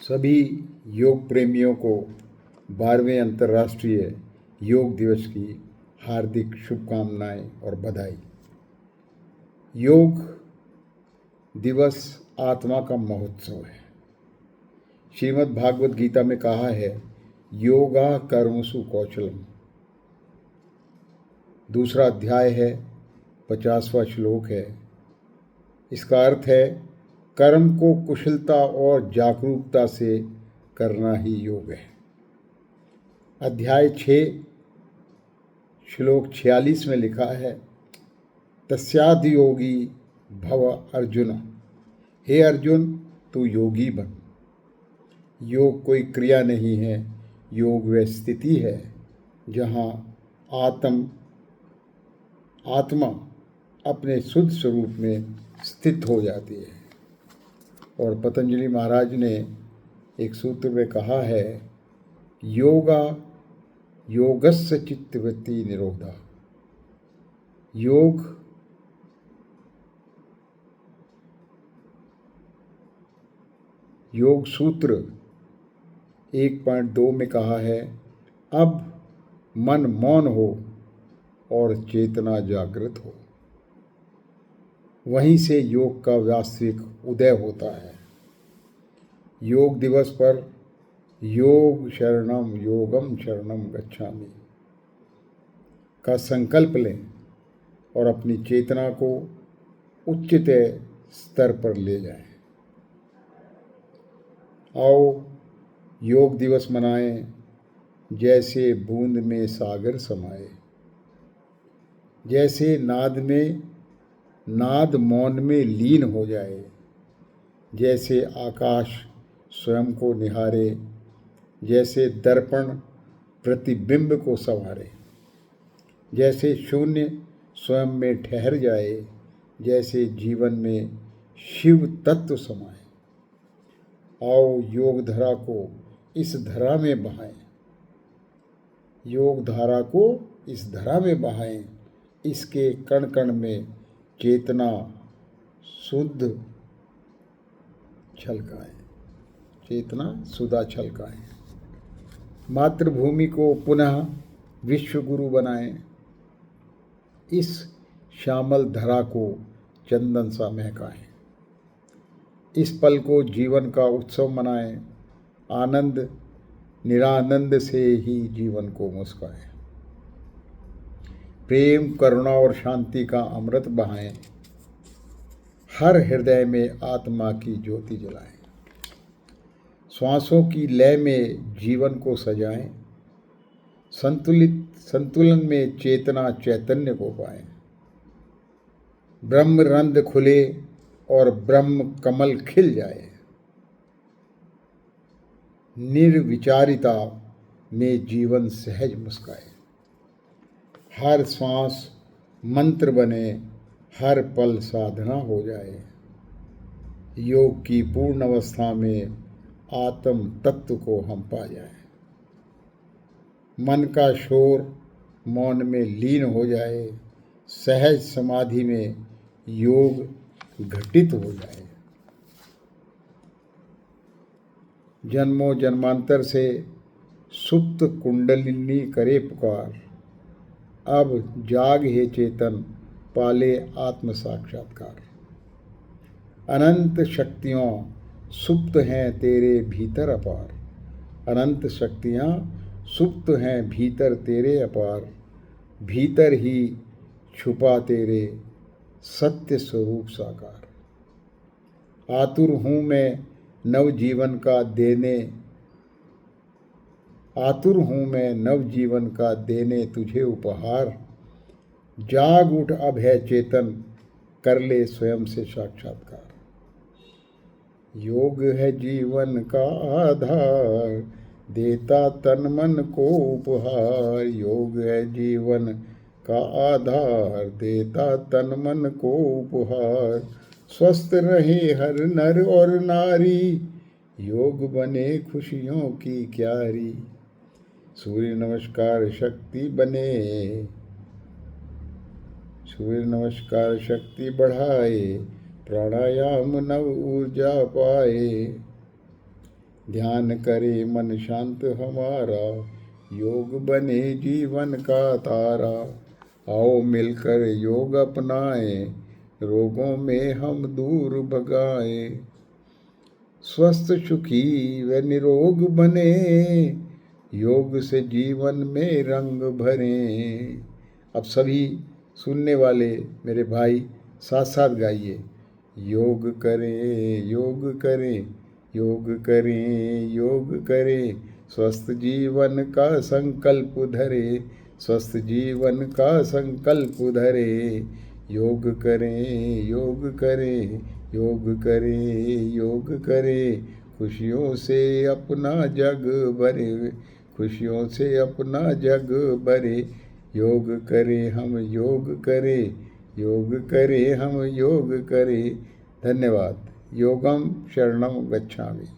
सभी योग प्रेमियों को 12वें अंतर्राष्ट्रीय योग दिवस की हार्दिक शुभकामनाएं और बधाई। योग दिवस आत्मा का महोत्सव है। श्रीमद् भागवत गीता में कहा है, योगा कर्मसु कौशलम। दूसरा अध्याय है, 50वां श्लोक है। इसका अर्थ है, कर्म को कुशलता और जागरूकता से करना ही योग है। अध्याय 6 श्लोक 46 में लिखा है, तस्यादि योगी भव अर्जुन। हे अर्जुन, तू योगी बन। योग कोई क्रिया नहीं है, योग वह स्थिति है जहाँ आत्मा अपने शुद्ध स्वरूप में स्थित हो जाती है। और पतंजलि महाराज ने एक सूत्र में कहा है, योगस्य चित्तवृत्ति निरोधा। योग सूत्र 1.2 में कहा है, अब मन मौन हो और चेतना जागृत हो। वहीं से योग का वास्तविक उदय होता है। योग दिवस पर योग शरणम योगम शरणम गच्छामि का संकल्प लें और अपनी चेतना को उच्चतय स्तर पर ले जाएं। आओ योग दिवस मनाएं, जैसे बूंद में सागर समाए, जैसे नाद मौन में लीन हो जाए, जैसे आकाश स्वयं को निहारे, जैसे दर्पण प्रतिबिंब को संवारे, जैसे शून्य स्वयं में ठहर जाए, जैसे जीवन में शिव तत्व समाए। आओ योग धारा को इस धरा में बहाएं, योग धारा को इस धरा में बहाएं। इसके कण कण में चेतना शुद्ध छलकाएं, चेतना सुधा छलकाएं। मातृभूमि को पुनः विश्व गुरु बनाएं। इस श्यामल धरा को चंदन सा महकाएं। इस पल को जीवन का उत्सव मनाएं। आनंद निरानंद से ही जीवन को मुस्काएं। प्रेम, करुणा और शांति का अमृत बहाएं। हर हृदय में आत्मा की ज्योति जलाएं। श्वासों की लय में जीवन को सजाएं। संतुलन में चेतना चैतन्य को पाएं। ब्रह्म रंध्र खुले और ब्रह्म कमल खिल जाए। निर्विचारिता में जीवन सहज मुस्काए। हर श्वास मंत्र बने, हर पल साधना हो जाए। योग की पूर्ण अवस्था में आत्म तत्व को हम पा जाए। मन का शोर मौन में लीन हो जाए। सहज समाधि में योग घटित हो जाए। जन्मों जन्मांतर से सुप्त कुंडलिनी करे पुकार। अब जाग हे चेतन, पाले आत्म साक्षात्कार। अनंत शक्तियों सुप्त हैं तेरे भीतर अपार। अनंत शक्तियाँ सुप्त हैं भीतर तेरे अपार। भीतर ही छुपा तेरे सत्य स्वरूप साकार। आतुर हूँ मैं नवजीवन का देने तुझे उपहार। जाग उठ अब है चेतन, कर ले स्वयं से साक्षात्कार। योग है जीवन का आधार, देता तन मन को उपहार। योग है जीवन का आधार, देता तन मन को उपहार। स्वस्थ रहे हर नर और नारी, योग बने खुशियों की क्यारी। सूर्य नमस्कार शक्ति बने, सूर्य नमस्कार शक्ति बढ़ाए। प्राणायाम नव ऊर्जा पाए। ध्यान करे मन शांत हमारा, योग बने जीवन का तारा। आओ मिलकर योग अपनाएं, रोगों में हम दूर भगाए। स्वस्थ सुखी व निरोग बने, योग से जीवन में रंग भरें। अब सभी सुनने वाले मेरे भाई साथ साथ गाइए। योग करें योग करें योग करें योग करें, स्वस्थ जीवन का संकल्प धरे, स्वस्थ जीवन का संकल्प धरे। योग करें योग करें योग करें योग करें, खुशियों से अपना जग भरे, खुशियों से अपना जग भरे। योग करें हम योग करें, योग करें हम योग करें। धन्यवाद। योगम शरणम गच्छामि।